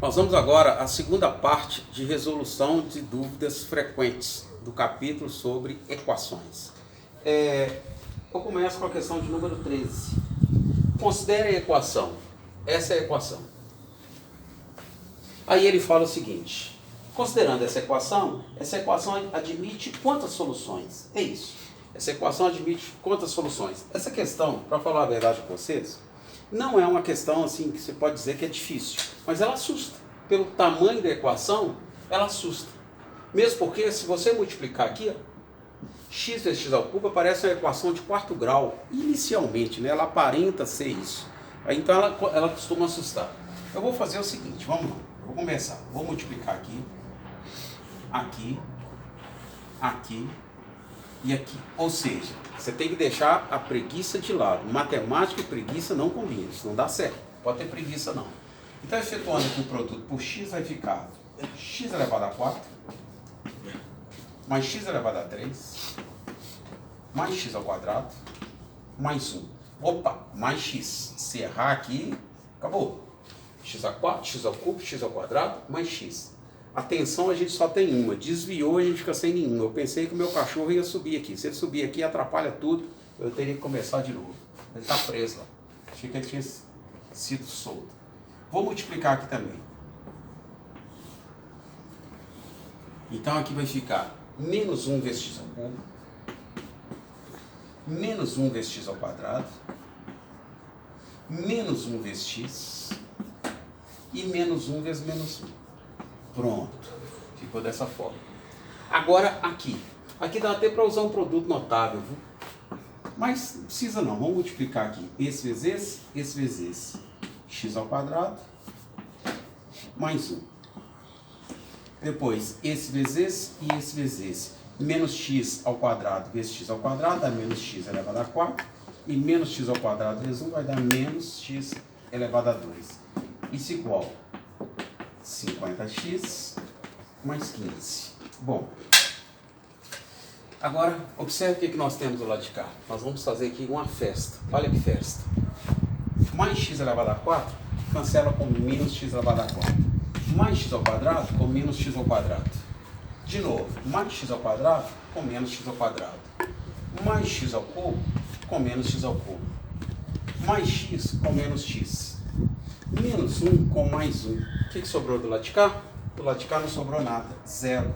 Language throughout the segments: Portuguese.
Nós vamos agora à segunda parte de resolução de dúvidas frequentes do capítulo sobre equações. Eu começo com a questão de número 13. Considere a equação. Essa é a equação. Aí ele fala o seguinte: considerando essa equação admite quantas soluções? É isso. Essa equação admite quantas soluções? Essa questão, para falar a verdade com vocês, não é uma questão assim que você pode dizer que é difícil, mas ela assusta. Pelo tamanho da equação, ela assusta. Mesmo porque, se você multiplicar aqui, ó, x vezes x ao cubo aparece uma equação de quarto grau. Inicialmente, né, ela aparenta ser isso. Então ela costuma assustar. Eu vou fazer o seguinte, vamos lá. Vou começar. Vou multiplicar aqui, aqui, aqui e aqui. Ou seja, você tem que deixar a preguiça de lado. Matemática e preguiça não combinam, isso não dá certo. Pode ter preguiça não. Então, efetuando aqui o produto por x, vai ficar x elevado a 4, mais x elevado a 3, mais x ao quadrado, mais 1. Opa, mais x. Se errar aqui, acabou. X a 4, x ao cubo, x ao quadrado, mais x. Atenção, a gente só tem uma. Desviou, a gente fica sem nenhuma. Eu pensei que o meu cachorro ia subir aqui. Se ele subir aqui, atrapalha tudo. Eu teria que começar de novo. Ele está preso lá. Achei que ele tinha sido solto. Vou multiplicar aqui também. Então aqui vai ficar menos 1 vezes x ao cubo, menos 1 vezes x ao quadrado, menos 1 vezes x e menos 1 vezes menos 1. Pronto. Ficou dessa forma. Agora aqui. Aqui dá até para usar um produto notável, viu? Mas não precisa não. Vamos multiplicar aqui. Esse vezes esse. X ao quadrado mais 1. Depois, esse vezes esse e esse vezes esse. Menos x ao quadrado vezes x ao quadrado dá menos x elevado a 4. E menos x ao quadrado vezes 1 vai dar menos x elevado a 2. Isso igual 50x mais 15. Bom, agora observe o que nós temos do lado de cá. Nós vamos fazer aqui uma festa. Olha que festa. Mais x elevado a 4 cancela com menos x elevado a 4. Mais x ao quadrado com menos x ao quadrado. De novo, mais x ao quadrado com menos x ao quadrado. Mais x ao cubo com menos x ao cubo. Mais x com menos x. Menos 1 com mais 1. O que sobrou do lado de cá? Do lado de cá não sobrou nada. Zero.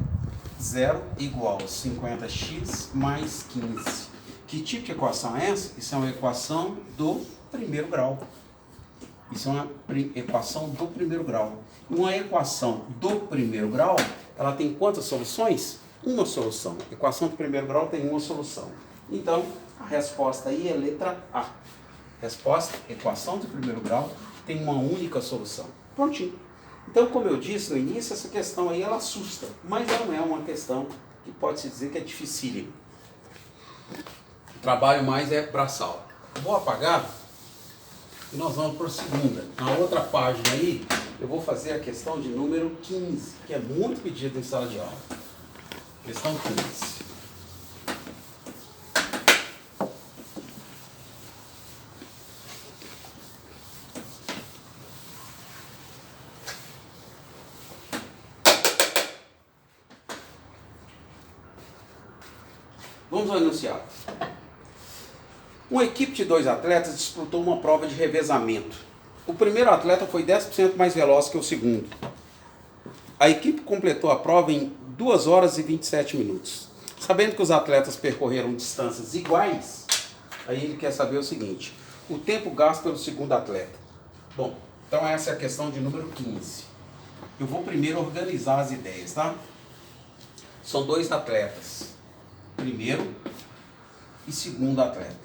Zero igual 50x mais 15. Que tipo de equação é essa? Isso é uma equação do primeiro grau. Isso é uma equação do primeiro grau. Uma equação do primeiro grau, ela tem quantas soluções? Uma solução. A equação do primeiro grau tem uma solução. Então, a resposta aí é letra A. Resposta, equação do primeiro grau tem uma única solução. Prontinho. Então, como eu disse no início, essa questão aí ela assusta, mas ela não é uma questão que pode-se dizer que é dificílima. O trabalho mais é braçal. Vou apagar e nós vamos para a segunda. Na outra página aí, eu vou fazer a questão de número 15, que é muito pedida em sala de aula. Questão 15. Vamos ao enunciado. Uma equipe de 2 atletas disputou uma prova de revezamento. O primeiro atleta foi 10% mais veloz que o segundo. A equipe completou a prova em 2 horas e 27 minutos. Sabendo que os atletas percorreram distâncias iguais, aí ele quer saber o seguinte: o tempo gasto pelo segundo atleta. Bom, então essa é a questão de número 15. Eu vou primeiro organizar as ideias, tá? São 2 atletas. Primeiro e segundo atleta.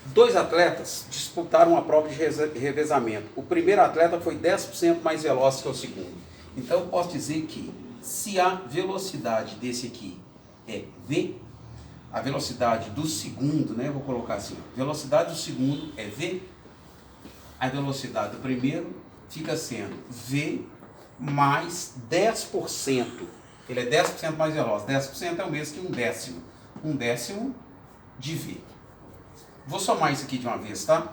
2 atletas disputaram uma prova de revezamento. O primeiro atleta foi 10% mais veloz que o segundo. Então eu posso dizer que se a velocidade desse aqui é V, a velocidade do segundo, né? Vou colocar assim, a velocidade do segundo é V, a velocidade do primeiro fica sendo V mais 10%. Ele é 10% mais veloz. 10% é o mesmo que 1/10. 1/10 de V. Vou somar isso aqui de uma vez, tá?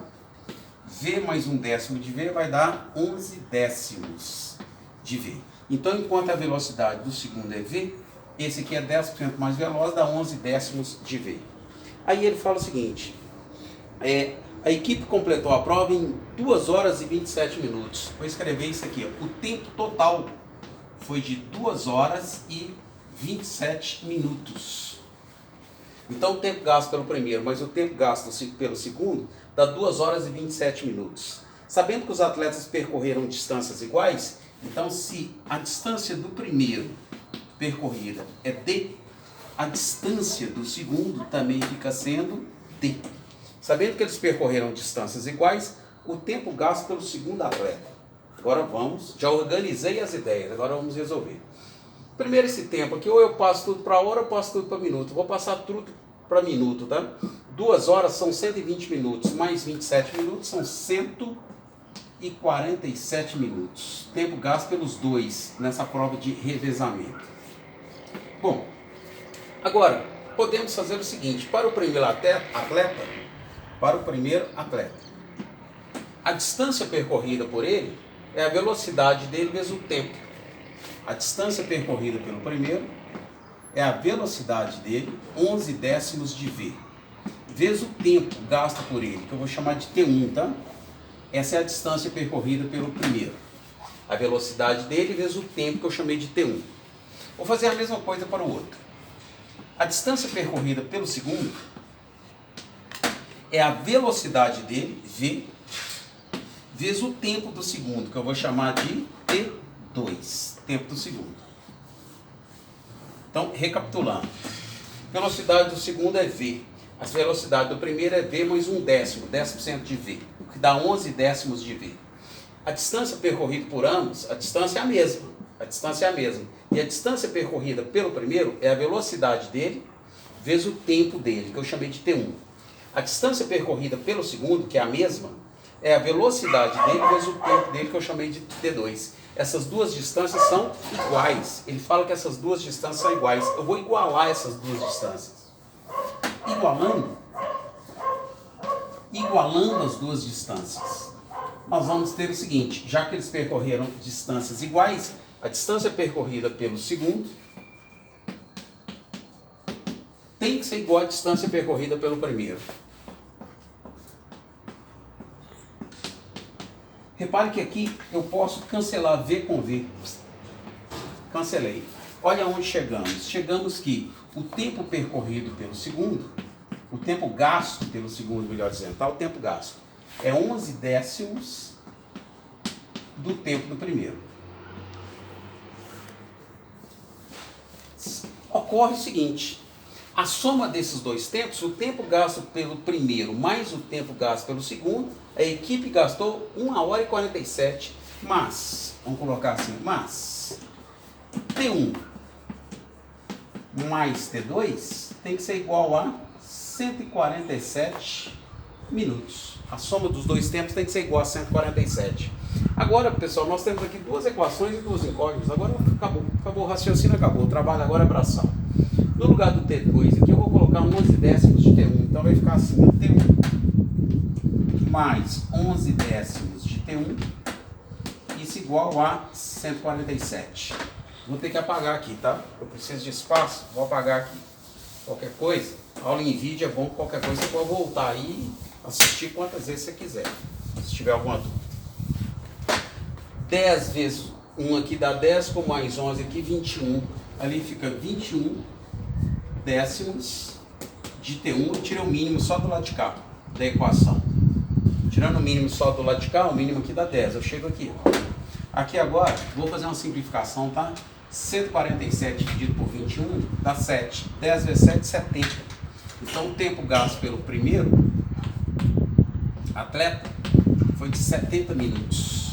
V mais 1/10 de V vai dar 11 décimos de V. Então, enquanto a velocidade do segundo é V, esse aqui é 10% mais veloz, dá 11 décimos de V. Aí ele fala o seguinte, a equipe completou a prova em 2 horas e 27 minutos. Vou escrever isso aqui, ó. O tempo total foi de 2 horas e 27 minutos. Então o tempo gasto pelo primeiro, mais o tempo gasto pelo segundo, dá 2 horas e 27 minutos. Sabendo que os atletas percorreram distâncias iguais, então se a distância do primeiro percorrida é D, a distância do segundo também fica sendo D. Sabendo que eles percorreram distâncias iguais, o tempo gasto pelo segundo atleta. Agora vamos, já organizei as ideias, agora vamos resolver. Primeiro esse tempo aqui, ou eu passo tudo para hora ou eu passo tudo para minuto. Vou passar tudo para minuto, tá? 2 horas são 120 minutos, mais 27 minutos são 147 minutos. Tempo gasto pelos dois nessa prova de revezamento. Bom, agora podemos fazer o seguinte, para o primeiro atleta, a distância percorrida por ele é a velocidade dele vezes o tempo. A distância percorrida pelo primeiro é a velocidade dele, 11 décimos de V, vezes o tempo gasto por ele, que eu vou chamar de T1, tá? Essa é a distância percorrida pelo primeiro. A velocidade dele vezes o tempo, que eu chamei de T1. Vou fazer a mesma coisa para o outro. A distância percorrida pelo segundo é a velocidade dele, V, vezes o tempo do segundo, que eu vou chamar de T2, tempo do segundo. Então, recapitulando. Velocidade do segundo é V. A velocidade do primeiro é V mais 1/10, 10% de V, o que dá 11 décimos de V. A distância percorrida por ambos, a distância é a mesma. E a distância percorrida pelo primeiro é a velocidade dele vezes o tempo dele, que eu chamei de T1. A distância percorrida pelo segundo, que é a mesma, é a velocidade dele vezes o tempo dele, que eu chamei de T2. Essas duas distâncias são iguais. Ele fala que essas duas distâncias são iguais. Eu vou igualar essas duas distâncias. Igualando as duas distâncias, nós vamos ter o seguinte, já que eles percorreram distâncias iguais, a distância percorrida pelo segundo tem que ser igual à distância percorrida pelo primeiro. Repare que aqui eu posso cancelar V com V. Cancelei. Olha onde chegamos. Chegamos que o tempo percorrido pelo segundo, o tempo gasto pelo segundo, melhor dizendo, tá? O tempo gasto é 11 décimos do tempo do primeiro. Ocorre o seguinte, a soma desses dois tempos, o tempo gasto pelo primeiro mais o tempo gasto pelo segundo, a equipe gastou 1 hora e 47, mas, vamos colocar assim, mas T1 mais T2 tem que ser igual a 147 minutos. A soma dos dois tempos tem que ser igual a 147. Agora, pessoal, nós temos aqui duas equações e duas incógnitas. Agora acabou o raciocínio, acabou. O trabalho agora é braçal. No lugar do T2 aqui, eu vou colocar 11 décimos de T1. Então vai ficar assim, T1 mais 11 décimos de T1, isso igual a 147. Vou ter que apagar aqui, tá? Eu preciso de espaço, vou apagar aqui. Qualquer coisa, aula em vídeo é bom, qualquer coisa você pode voltar aí e assistir quantas vezes você quiser, se tiver alguma dúvida. 10 vezes 1 aqui dá 10, com mais 11 aqui, 21. Ali fica 21 décimos de T1, eu tirei o mínimo só do lado de cá da equação. Tirando o mínimo só do lado de cá, o mínimo aqui dá 10, eu chego aqui. Aqui agora, vou fazer uma simplificação, tá? 147 dividido por 21 dá 7. 10 vezes 7, 70. Então o tempo gasto pelo primeiro atleta foi de 70 minutos.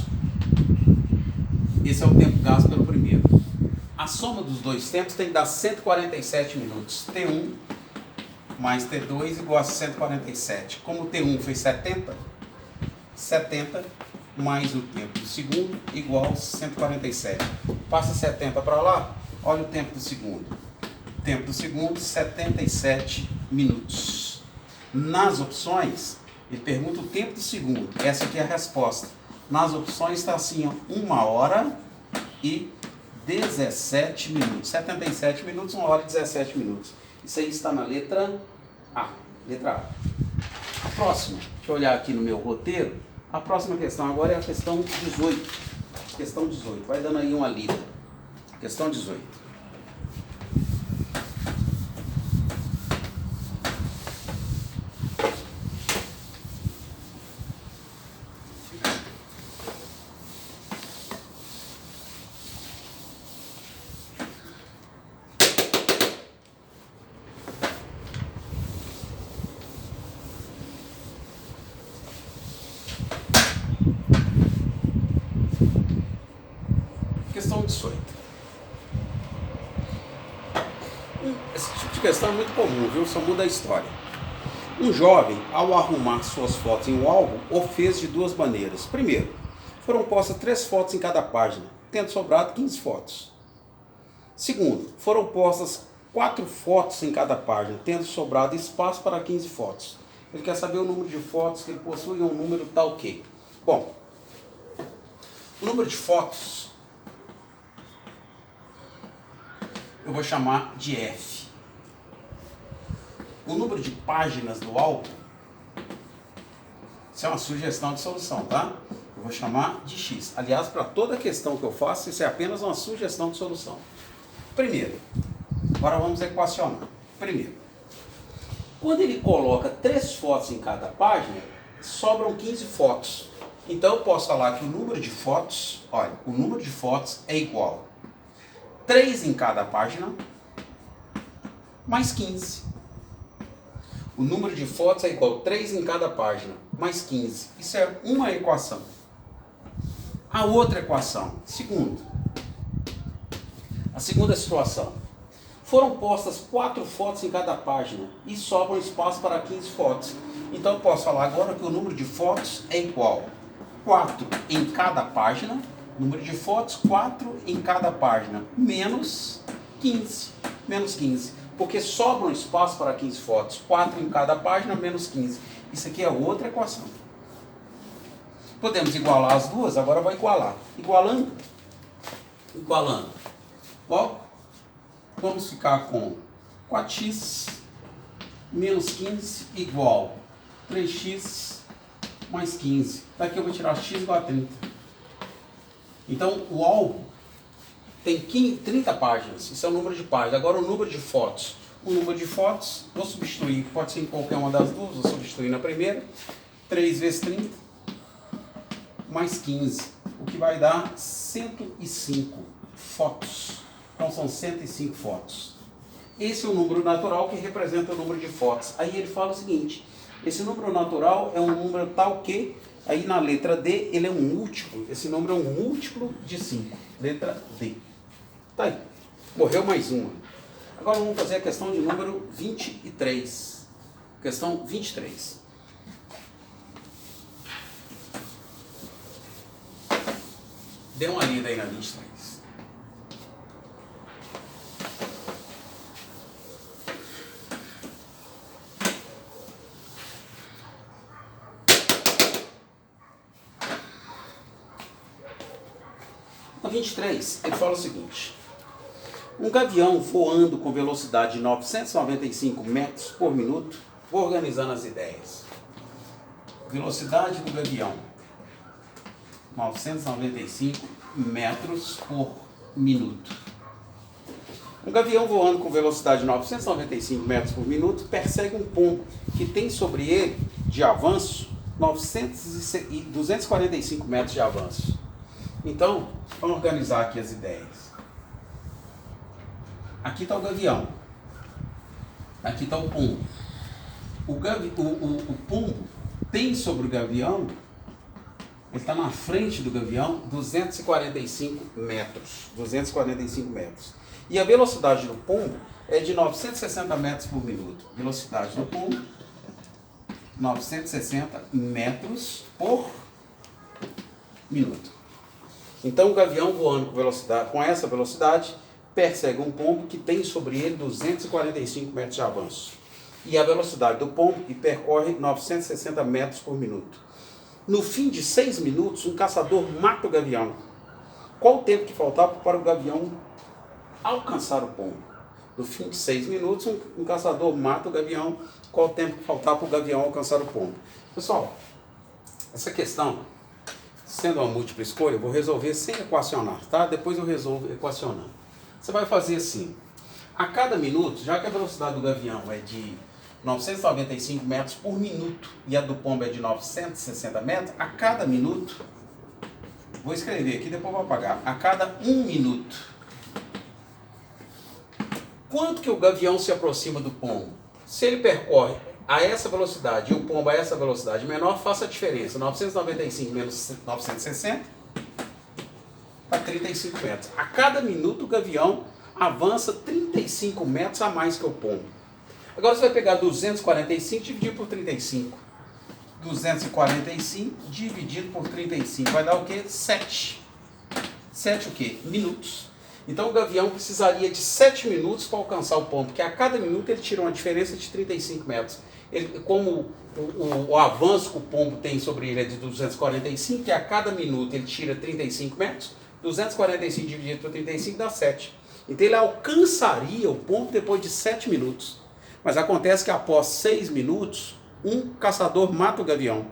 Esse é o tempo gasto pelo primeiro. A soma dos dois tempos tem que dar 147 minutos. T1 mais T2 igual a 147. Como o T1 foi 70, 70 mais o tempo do segundo igual a 147. Passa 70 para lá, olha o tempo do segundo. O tempo do segundo, 77 minutos. Nas opções, Ele pergunta o tempo do segundo. Essa aqui é a resposta. Nas opções está assim, ó, 1 hora e 17 minutos. 77 minutos, 1 hora e 17 minutos. Isso aí está na letra A. Letra A. A próxima, deixa eu olhar aqui no meu roteiro. A próxima questão agora é a questão 18. Questão 18. Vai dando aí uma lida. Questão 18. Questão 18. Esse tipo de questão é muito comum, viu? Só muda a história. Um jovem, ao arrumar suas fotos em um álbum, o fez de duas maneiras. Primeiro, foram postas 3 fotos em cada página, tendo sobrado 15 fotos. Segundo, foram postas 4 fotos em cada página, tendo sobrado espaço para 15 fotos. Ele quer saber o número de fotos que ele possui em um número tal que. Bom, o número de fotos eu vou chamar de F. O número de páginas do álbum, isso é uma sugestão de solução, tá? Eu vou chamar de X. Aliás, para toda questão que eu faço, isso é apenas uma sugestão de solução. Primeiro, agora vamos equacionar. Primeiro, quando ele coloca 3 fotos em cada página, sobram 15 fotos. Então eu posso falar que o número de fotos, olha, o número de fotos é igual 3 em cada página, mais 15. O número de fotos é igual a 3 em cada página, mais 15. Isso é uma equação. A outra equação, a segunda situação. Foram postas 4 fotos em cada página e sobra um espaço para 15 fotos. Então eu posso falar agora que o número de fotos é igual a 4 em cada página, número de fotos, 4 em cada página, menos 15. Menos 15. Porque sobra um espaço para 15 fotos. 4 em cada página, menos 15. Isso aqui é outra equação. Podemos igualar as duas? Agora eu vou igualar. Igualando. Ó, vamos ficar com 4x menos 15 igual 3x mais 15. Daqui eu vou tirar x igual a 30. Então, o álbum tem 30 páginas, isso é o número de páginas. Agora, o número de fotos. O número de fotos, vou substituir, pode ser em qualquer uma das duas, vou substituir na primeira. 3 vezes 30, mais 15, o que vai dar 105 fotos. Então, são 105 fotos. Esse é o número natural que representa o número de fotos. Aí ele fala o seguinte, esse número natural é um número tal que... Aí na letra D, ele é um múltiplo. Esse número é um múltiplo de 5. Letra D. Tá aí. Morreu mais uma. Agora vamos fazer a questão de número 23. Questão 23. Dê uma lida aí na 23. No 23, ele fala o seguinte. Um gavião voando com velocidade de 995 metros por minuto, vou organizando as ideias. Velocidade do gavião, 995 metros por minuto. Um gavião voando com velocidade de 995 metros por minuto persegue um pombo que tem sobre ele, de avanço, 245 metros de avanço. Então, vamos organizar aqui as ideias. Aqui está o gavião. Aqui está o pombo. O pombo tem sobre o gavião, ele está na frente do gavião, 245 metros. 245 metros. E a velocidade do pombo é de 960 metros por minuto. Velocidade do pombo, 960 metros por minuto. Então o gavião voando com essa velocidade persegue um pombo que tem sobre ele 245 metros de avanço. e a velocidade do pombo e percorre 960 metros por minuto. No fim de 6 minutos, um caçador mata o gavião. Qual o tempo que faltava para o gavião alcançar o pombo? No fim de 6 minutos, um caçador mata o gavião. Qual o tempo que faltava para o gavião alcançar o pombo? Pessoal, essa questão, sendo uma múltipla escolha, eu vou resolver sem equacionar, tá? Depois eu resolvo equacionando. Você vai fazer assim, a cada minuto, já que a velocidade do gavião é de 995 metros por minuto e a do pombo é de 960 metros, a cada minuto, vou escrever aqui, depois vou apagar, a cada 1 minuto, quanto que o gavião se aproxima do pombo? Se ele percorre a essa velocidade e o pombo a essa velocidade menor, faça a diferença. 995 menos 960 para 35 metros. A cada minuto o gavião avança 35 metros a mais que o pombo. Agora você vai pegar 245 e dividir por 35. 245 dividido por 35 vai dar o quê? 7. 7 o quê? Minutos. Então o gavião precisaria de 7 minutos para alcançar o pombo, porque a cada minuto ele tira uma diferença de 35 metros. Ele, como o avanço que o pombo tem sobre ele é de 245, que a cada minuto ele tira 35 metros, 245 dividido por 35 dá 7. Então ele alcançaria o pombo depois de 7 minutos. Mas acontece que após 6 minutos, um caçador mata o gavião.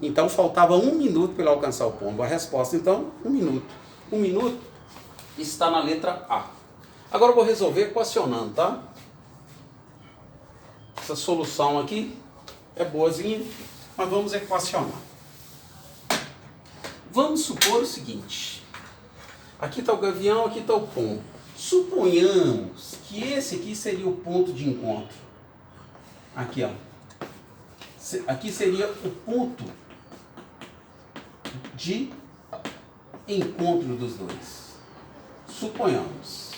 Então faltava 1 minuto para ele alcançar o pombo. A resposta então, 1 minuto. 1 minuto está na letra A. Agora eu vou resolver equacionando, tá? Essa solução aqui é boazinha, mas vamos equacionar. Vamos supor o seguinte. Aqui está o gavião, aqui está o pombo. Suponhamos que esse aqui seria o ponto de encontro. Aqui, ó. Aqui seria o ponto de encontro dos dois. Suponhamos.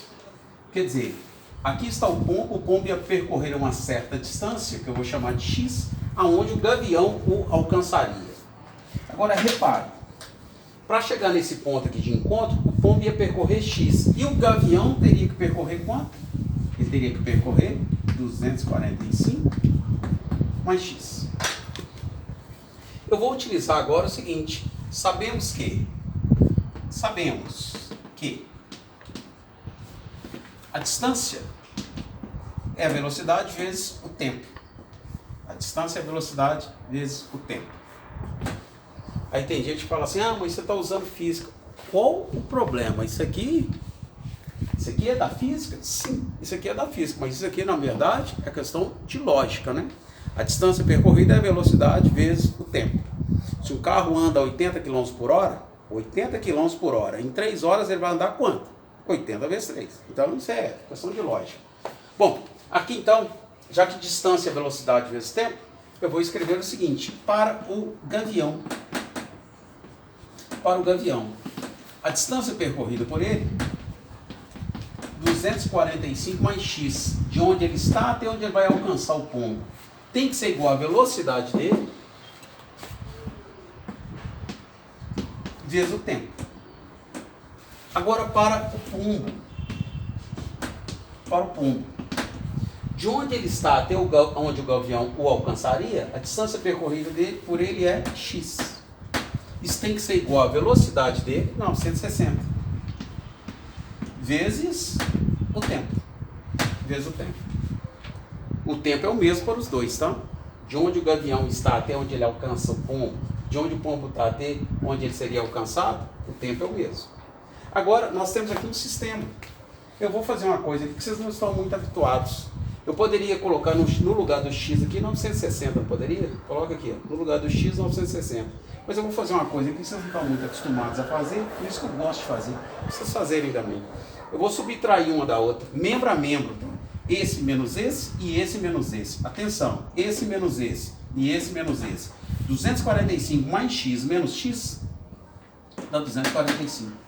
Quer dizer, aqui está o pombo ia percorrer uma certa distância, que eu vou chamar de x, aonde o gavião o alcançaria. Agora repare, para chegar nesse ponto aqui de encontro, o pombo ia percorrer x, e o gavião teria que percorrer quanto? Ele teria que percorrer 245 mais x. Eu vou utilizar agora o seguinte, sabemos que a distância é a velocidade vezes o tempo. A distância é a velocidade vezes o tempo. Aí tem gente que fala assim, mas você está usando física. Qual o problema? Isso aqui é da física? Sim, isso aqui é da física, mas isso aqui, na verdade, é questão de lógica, né? A distância percorrida é a velocidade vezes o tempo. Se um carro anda a 80 km por hora, em 3 horas ele vai andar quanto? 80 vezes 3. Então isso é questão de lógica. Bom, aqui então, já que distância é velocidade vezes tempo, eu vou escrever o seguinte, para o gavião, a distância percorrida por ele, 245 mais x, de onde ele está até onde ele vai alcançar o pombo, tem que ser igual à velocidade dele, vezes o tempo. Agora para o pombo, de onde ele está até onde o gavião o alcançaria, a distância percorrida dele por ele é x. Isso tem que ser igual à velocidade dele, 960, vezes o tempo. O tempo é o mesmo para os dois, tá? De onde o gavião está até onde ele alcança o pombo, de onde o pombo está até onde ele seria alcançado, o tempo é o mesmo. Agora, nós temos aqui um sistema. Eu vou fazer uma coisa aqui que vocês não estão muito habituados. Eu poderia colocar no lugar do x aqui 960, não poderia? Coloca aqui, ó, no lugar do x 960. Mas eu vou fazer uma coisa aqui que vocês não estão muito acostumados a fazer, por isso que eu gosto de fazer, para vocês fazerem também. Eu vou subtrair uma da outra, membro a membro. Esse menos esse e esse menos esse. Atenção, esse menos esse e esse menos esse. 245 mais x menos x dá 245.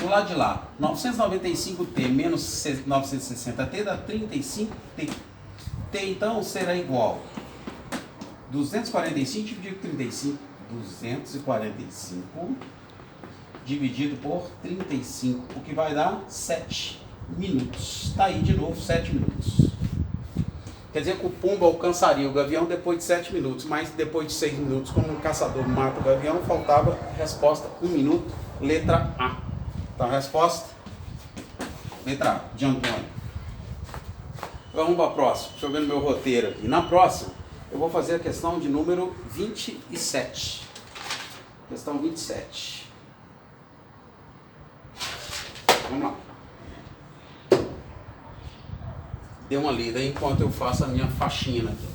Do lado de lá, 995t menos 960t dá 35t. T então será igual 245 dividido por 35. 245 dividido por 35, o que vai dar 7 minutos. Está aí de novo 7 minutos. Quer dizer que o pombo alcançaria o gavião depois de 7 minutos, mas depois de 6 minutos, como um caçador mata o gavião, faltava resposta 1 minuto, letra A. Então a resposta, letra A, de Antônio. Vamos para a próxima, deixa eu ver no meu roteiro aqui. Na próxima, eu vou fazer a questão de número 27. Questão 27. Vamos lá. Dê uma lida enquanto eu faço a minha faxina aqui.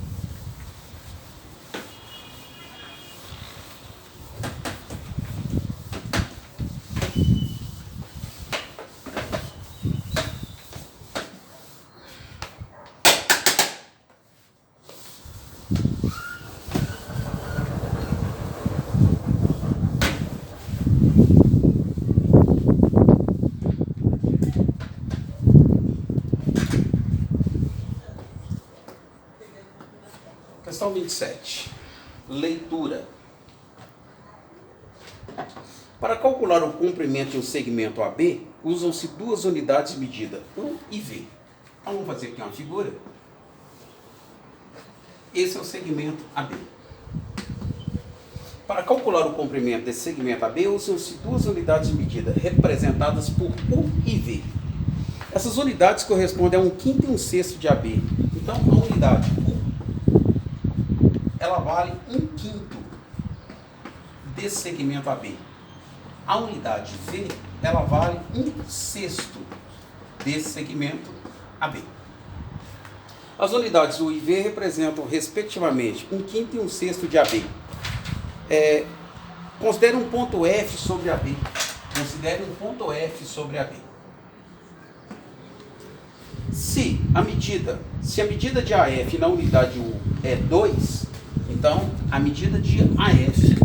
Questão 27. Leitura. Para calcular o comprimento de um segmento AB, usam-se duas unidades de medida, U e V. Então vamos fazer aqui uma figura. Esse é o segmento AB. Para calcular o comprimento desse segmento AB, usam-se duas unidades de medida, representadas por U e V. Essas unidades correspondem a 1/5 e 1/6 de AB. Então, a unidade U, ela vale 1/5 desse segmento AB. A unidade V, ela vale 1/6 desse segmento AB. As unidades U e V representam, respectivamente, 1/5 e 1/6 de AB. Considere um ponto F sobre AB. Considere um ponto F sobre AB. Se a medida de AF na unidade U é 2, então a medida de AF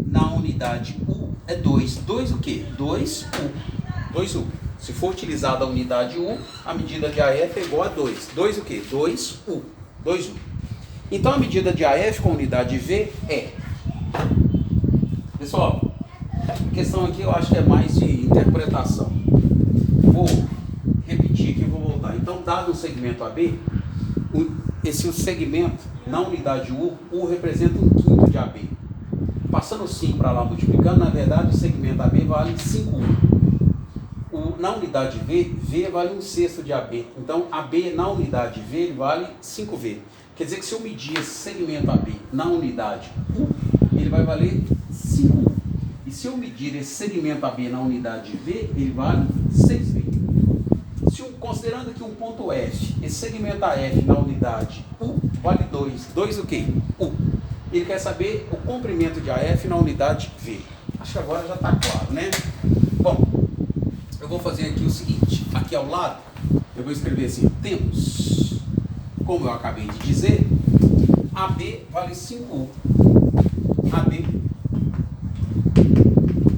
na unidade U é 2. 2 o quê? 2U. 2U. Se for utilizada a unidade U, a medida de AF é igual a 2. 2 o quê? 2U. 2U. Então a medida de AF com a unidade V é... Pessoal, a questão aqui eu acho que é mais de interpretação. Vou repetir aqui e vou voltar. Então, dado o segmento AB, esse segmento na unidade U, U representa 1/5 de AB. Passando o 5 para lá multiplicando, na verdade o segmento AB vale 5U. Na unidade V, V vale 1/6 de AB. Então, AB na unidade V ele vale 5V. Quer dizer que se eu medir esse segmento AB na unidade U, ele vai valer 5U. E se eu medir esse segmento AB na unidade V, ele vale 6V. Considerando aqui um ponto F, esse segmento AF na unidade U vale 2. 2 o quê? U. Ele quer saber o comprimento de AF na unidade V. Acho que agora já está claro, né? Bom, eu vou fazer aqui o seguinte. Aqui ao lado, eu vou escrever assim. Temos, como eu acabei de dizer, AB vale 5U. AB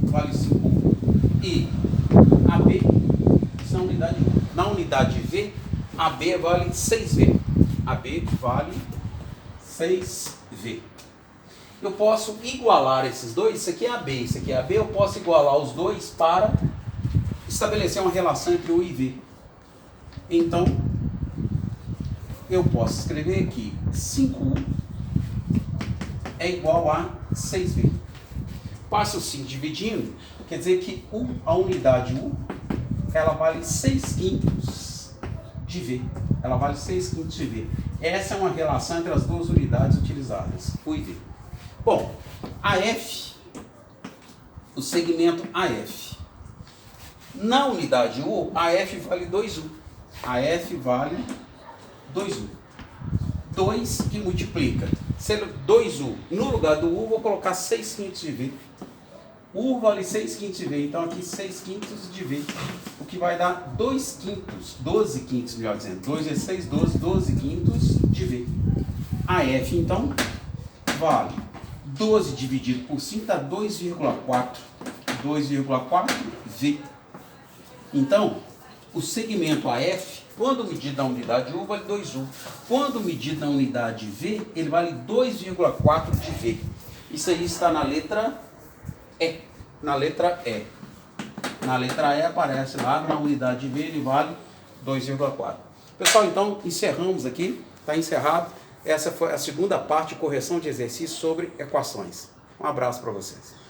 vale 5U. E AB, isso é a unidade U. Na unidade V, AB vale 6V. AB vale 6V. Eu posso igualar esses dois. Isso aqui é AB, isso aqui é AB. Eu posso igualar os dois para estabelecer uma relação entre U e V. Então, eu posso escrever aqui 5U é igual a 6V. Passo o 5 dividindo, quer dizer que U, a unidade U, ela vale 6/5 de V. Ela vale 6/5 de V. Essa é uma relação entre as duas unidades utilizadas, U e V. Bom, AF, o segmento AF. Na unidade U, AF vale 2U. AF vale 2U. 2 que multiplica. Sendo 2U, no lugar do U, vou colocar 6/5 de V. U vale 6/5 de V, então aqui 6/5 de V, o que vai dar 2/5, 12/5, melhor dizendo. 2 vezes 6, 12, 12/5 de V. AF, então, vale 12 dividido por 5 dá 2,4. 2,4V. Então, o segmento AF, quando medido na unidade U, vale 2U. Quando medido na unidade V, ele vale 2,4 de V. Isso aí está na letra E. Na letra E. Na letra E aparece lá, na unidade V ele vale 2,4. Pessoal, então encerramos aqui, está encerrado. Essa foi a segunda parte, correção de exercício sobre equações. Um abraço para vocês.